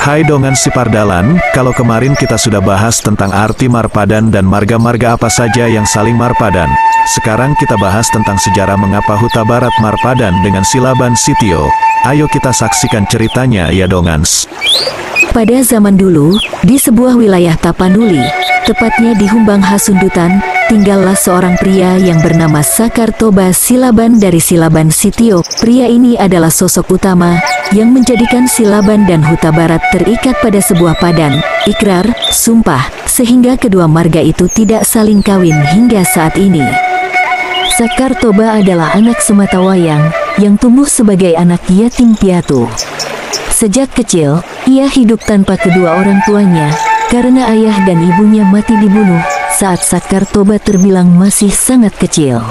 Hai Dongan si Pardalan, kalau kemarin kita sudah bahas tentang arti marpadan dan marga-marga apa saja yang saling marpadan. Sekarang kita bahas tentang sejarah mengapa Huta Barat marpadan dengan Silaban Sitio. Ayo kita saksikan ceritanya ya Dongans. Pada zaman dulu, di sebuah wilayah Tapanuli, tepatnya di Humbang Hasundutan, tinggallah seorang pria yang bernama Sakartoba Silaban dari Silaban Sitio. Pria ini adalah sosok utama yang menjadikan Silaban dan Huta Barat terikat pada sebuah padan, ikrar, sumpah, sehingga kedua marga itu tidak saling kawin hingga saat ini. Sakartoba adalah anak sematawayang yang tumbuh sebagai anak yatim piatu. Sejak kecil, ia hidup tanpa kedua orang tuanya karena ayah dan ibunya mati dibunuh saat Sakartoba terbilang masih sangat kecil.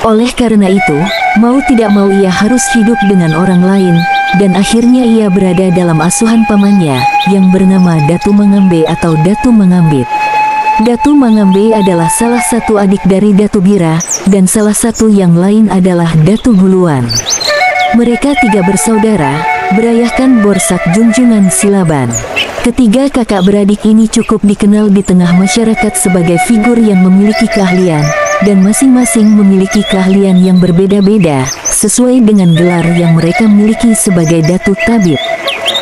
Oleh karena itu, mau tidak mau ia harus hidup dengan orang lain, dan akhirnya ia berada dalam asuhan pamannya yang bernama Datu Mangambe atau Datu Mangambit. Datu Mangambe adalah salah satu adik dari Datu Bira, dan salah satu yang lain adalah Datu Buluan. Mereka tiga bersaudara, berayahkan Borsak Junjungan Silaban. Ketiga kakak beradik ini cukup dikenal di tengah masyarakat sebagai figur yang memiliki keahlian, dan masing-masing memiliki keahlian yang berbeda-beda, sesuai dengan gelar yang mereka miliki sebagai Datu Tabib.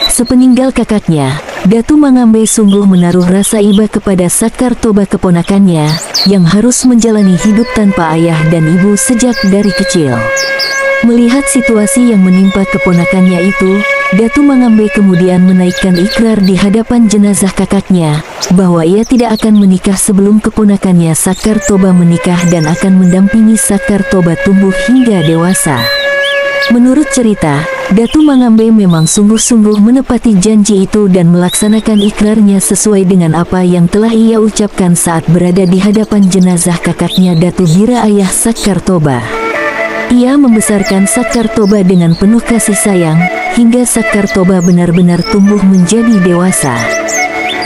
Sepeninggal kakaknya, Datu Mangambe sungguh menaruh rasa iba kepada Sakartoba keponakannya, yang harus menjalani hidup tanpa ayah dan ibu sejak dari kecil. Melihat situasi yang menimpa keponakannya itu, Datu Mangambe kemudian menaikkan ikrar di hadapan jenazah kakaknya, bahwa ia tidak akan menikah sebelum keponakannya Sakartoba menikah dan akan mendampingi Sakartoba tumbuh hingga dewasa. Menurut cerita, Datu Mangambe memang sungguh-sungguh menepati janji itu dan melaksanakan ikrarnya sesuai dengan apa yang telah ia ucapkan saat berada di hadapan jenazah kakaknya Datu Bira ayah Sakartoba. Ia membesarkan Sakartoba dengan penuh kasih sayang, hingga Sakartoba benar-benar tumbuh menjadi dewasa.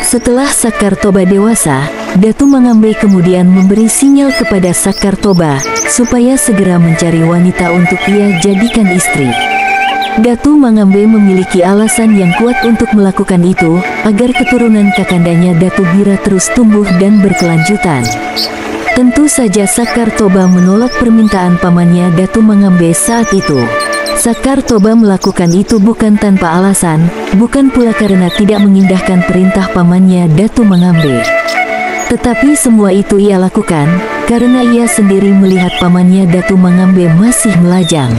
Setelah Sakartoba dewasa, Datu Mangambe kemudian memberi sinyal kepada Sakartoba, supaya segera mencari wanita untuk ia jadikan istri. Datu Mangambe memiliki alasan yang kuat untuk melakukan itu, agar keturunan kakandanya Datu Bira terus tumbuh dan berkelanjutan. Tentu saja Sakartoba menolak permintaan pamannya Datu Mangambe saat itu. Sakartoba melakukan itu bukan tanpa alasan, bukan pula karena tidak mengindahkan perintah pamannya Datu Mangambe. Tetapi semua itu ia lakukan, karena ia sendiri melihat pamannya Datu Mangambe masih melajang.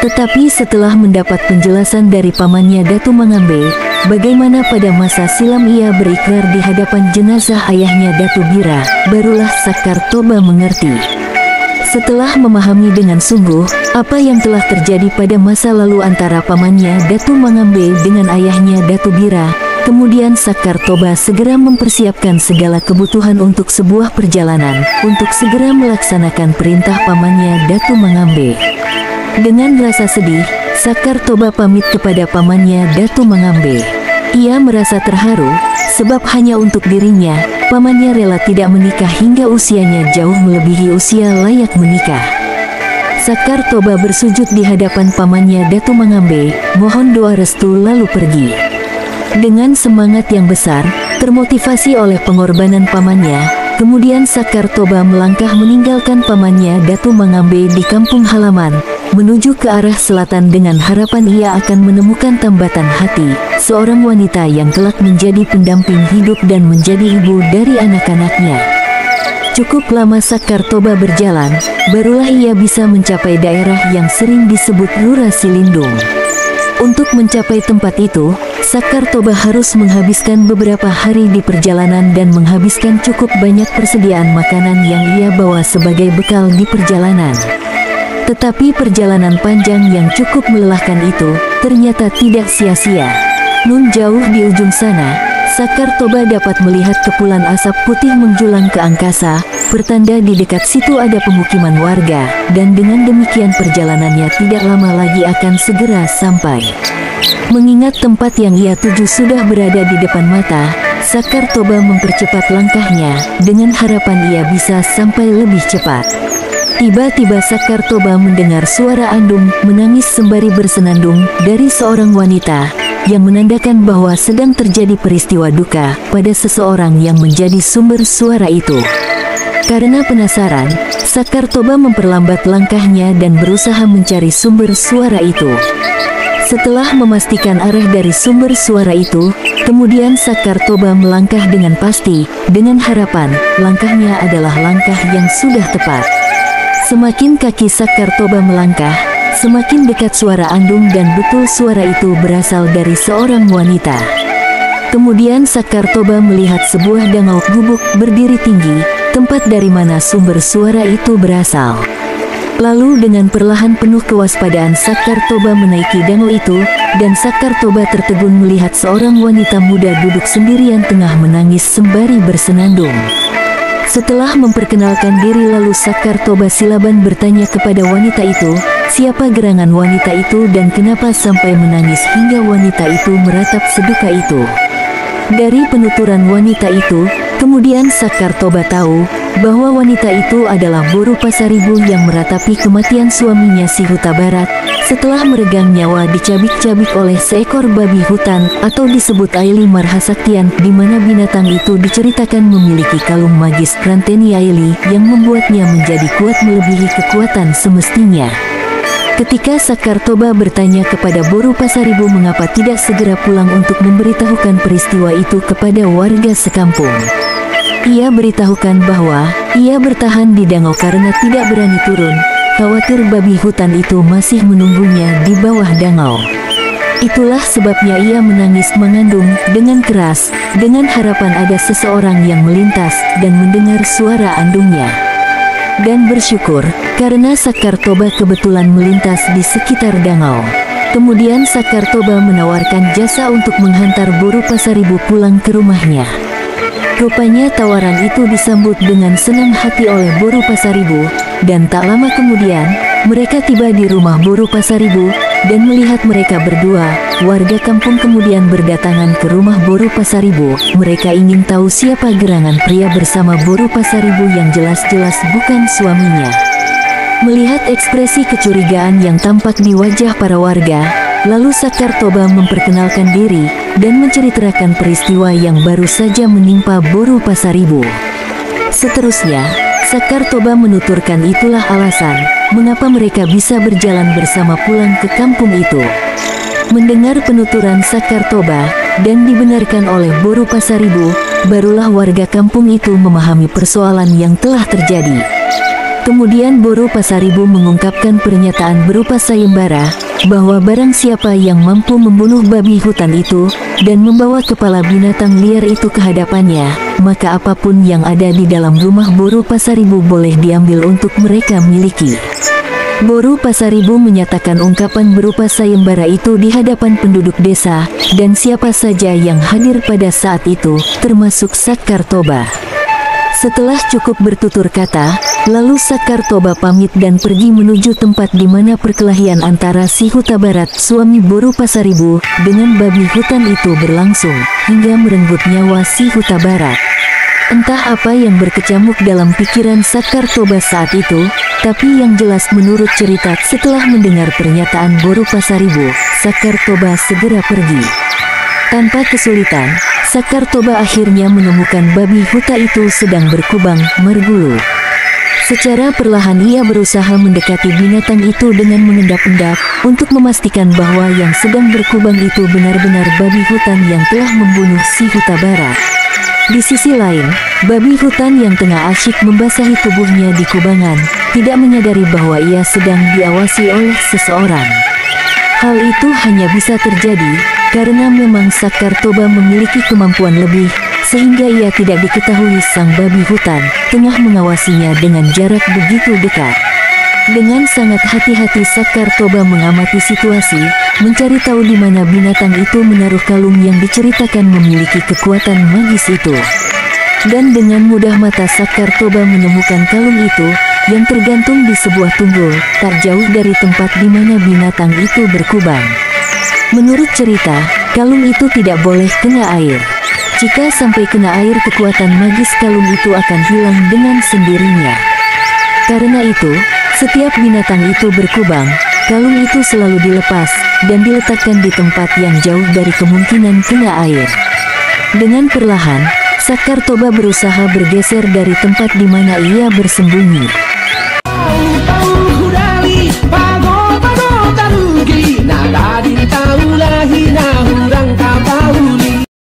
Tetapi setelah mendapat penjelasan dari pamannya Datu Mangambe, bagaimana pada masa silam ia berikrar di hadapan jenazah ayahnya Datu Bira, barulah Sakartoba mengerti. Setelah memahami dengan sungguh apa yang telah terjadi pada masa lalu antara pamannya Datu Mangambe dengan ayahnya Datu Bira, kemudian Sakartoba segera mempersiapkan segala kebutuhan untuk sebuah perjalanan, untuk segera melaksanakan perintah pamannya Datu Mangambe. Dengan rasa sedih, Sakartoba pamit kepada pamannya Datu Mangambe. Ia merasa terharu, sebab hanya untuk dirinya, pamannya rela tidak menikah hingga usianya jauh melebihi usia layak menikah. Sakartoba bersujud di hadapan pamannya Datu Mangambe, mohon doa restu lalu pergi. Dengan semangat yang besar, termotivasi oleh pengorbanan pamannya, kemudian Sakartoba melangkah meninggalkan pamannya Datu Mangambe di kampung halaman, menuju ke arah selatan dengan harapan ia akan menemukan tambatan hati, seorang wanita yang kelak menjadi pendamping hidup dan menjadi ibu dari anak-anaknya. Cukup lama Sakartoba berjalan, barulah ia bisa mencapai daerah yang sering disebut Lura Silindung. Untuk mencapai tempat itu, Sakartoba harus menghabiskan beberapa hari di perjalanan dan menghabiskan cukup banyak persediaan makanan yang ia bawa sebagai bekal di perjalanan. Tetapi perjalanan panjang yang cukup melelahkan itu ternyata tidak sia-sia. Nun jauh di ujung sana, Sakartoba dapat melihat kepulan asap putih menjulang ke angkasa, pertanda di dekat situ ada pemukiman warga, dan dengan demikian perjalanannya tidak lama lagi akan segera sampai. Mengingat tempat yang ia tuju sudah berada di depan mata, Sakartoba mempercepat langkahnya, dengan harapan ia bisa sampai lebih cepat. Tiba-tiba Sakartoba mendengar suara andung menangis sembari bersenandung dari seorang wanita. yang menandakan bahwa sedang terjadi peristiwa duka pada seseorang yang menjadi sumber suara itu. Karena penasaran, Sakartoba memperlambat langkahnya dan berusaha mencari sumber suara itu. Setelah memastikan arah dari sumber suara itu, kemudian Sakartoba melangkah dengan pasti, dengan harapan langkahnya adalah langkah yang sudah tepat. Semakin kaki Sakartoba melangkah, semakin dekat suara andung dan betul suara itu berasal dari seorang wanita. Kemudian Sakartoba melihat sebuah danau gubuk berdiri tinggi, tempat dari mana sumber suara itu berasal. Lalu dengan perlahan penuh kewaspadaan Sakartoba menaiki danau itu, dan Sakartoba tertegun melihat seorang wanita muda duduk sendirian tengah menangis sembari bersenandung. Setelah memperkenalkan diri lalu Sakartoba Silaban bertanya kepada wanita itu, siapa gerangan wanita itu dan kenapa sampai menangis hingga wanita itu meratap seduka itu. Dari penuturan wanita itu, kemudian Sakartoba tahu bahwa wanita itu adalah Boru Pasaribu yang meratapi kematian suaminya si Huta Barat, setelah meregang nyawa dicabik-cabik oleh seekor babi hutan atau disebut Aili Marhasaktian, di mana binatang itu diceritakan memiliki kalung magis Ranteni Aili yang membuatnya menjadi kuat melebihi kekuatan semestinya. Ketika Sakartoba bertanya kepada Boru Pasaribu mengapa tidak segera pulang untuk memberitahukan peristiwa itu kepada warga sekampung, ia beritahukan bahwa ia bertahan di danau karena tidak berani turun, khawatir babi hutan itu masih menunggunya di bawah danau. Itulah sebabnya ia menangis mengandung dengan keras, dengan harapan ada seseorang yang melintas dan mendengar suara andungnya. Dan bersyukur, karena Sakartoba kebetulan melintas di sekitar danau. Kemudian Sakartoba menawarkan jasa untuk menghantar Boru Pasaribu pulang ke rumahnya. Rupanya tawaran itu disambut dengan senang hati oleh Boru Pasaribu, dan tak lama kemudian, mereka tiba di rumah Boru Pasaribu, dan melihat mereka berdua, warga kampung kemudian berdatangan ke rumah Boru Pasaribu. Mereka ingin tahu siapa gerangan pria bersama Boru Pasaribu yang jelas-jelas bukan suaminya. Melihat ekspresi kecurigaan yang tampak di wajah para warga, lalu Sakartoba memperkenalkan diri dan menceritakan peristiwa yang baru saja menimpa Boru Pasaribu. Seterusnya, Sakartoba menuturkan itulah alasan mengapa mereka bisa berjalan bersama pulang ke kampung itu. Mendengar penuturan Sakartoba dan dibenarkan oleh Boru Pasaribu, barulah warga kampung itu memahami persoalan yang telah terjadi. Kemudian Boru Pasaribu mengungkapkan pernyataan berupa sayembara, bahwa barang siapa yang mampu membunuh babi hutan itu, dan membawa kepala binatang liar itu ke hadapannya, maka apapun yang ada di dalam rumah Boru Pasaribu boleh diambil untuk mereka miliki. Boru Pasaribu menyatakan ungkapan berupa sayembara itu di hadapan penduduk desa, dan siapa saja yang hadir pada saat itu, termasuk Sakartoba. Setelah cukup bertutur kata, lalu Sakartoba pamit dan pergi menuju tempat di mana perkelahian antara si Huta Barat, suami Boru Pasaribu, dengan babi hutan itu berlangsung, hingga merenggut nyawa si Huta Barat. Entah apa yang berkecamuk dalam pikiran Sakartoba saat itu, tapi yang jelas menurut cerita setelah mendengar pernyataan Boru Pasaribu, Sakartoba segera pergi. Tanpa kesulitan, Sakartoba akhirnya menemukan babi huta itu sedang berkubang, mergulu. Secara perlahan ia berusaha mendekati binatang itu dengan mengendap-endap, untuk memastikan bahwa yang sedang berkubang itu benar-benar babi hutan yang telah membunuh si Huta Barat. Di sisi lain, babi hutan yang tengah asyik membasahi tubuhnya di kubangan, tidak menyadari bahwa ia sedang diawasi oleh seseorang. Hal itu hanya bisa terjadi karena memang Sakartoba memiliki kemampuan lebih, sehingga ia tidak diketahui sang babi hutan tengah mengawasinya dengan jarak begitu dekat. Dengan sangat hati-hati Sakartoba mengamati situasi, mencari tahu di mana binatang itu menaruh kalung yang diceritakan memiliki kekuatan magis itu. Dan dengan mudah mata Sakartoba menemukan kalung itu, yang tergantung di sebuah tunggul, tak jauh dari tempat di mana binatang itu berkubang. Menurut cerita, kalung itu tidak boleh kena air. Jika sampai kena air, kekuatan magis kalung itu akan hilang dengan sendirinya. Karena itu, setiap binatang itu berkubang, kalung itu selalu dilepas, dan diletakkan di tempat yang jauh dari kemungkinan kena air. Dengan perlahan, Sakartoba berusaha bergeser dari tempat di mana ia bersembunyi.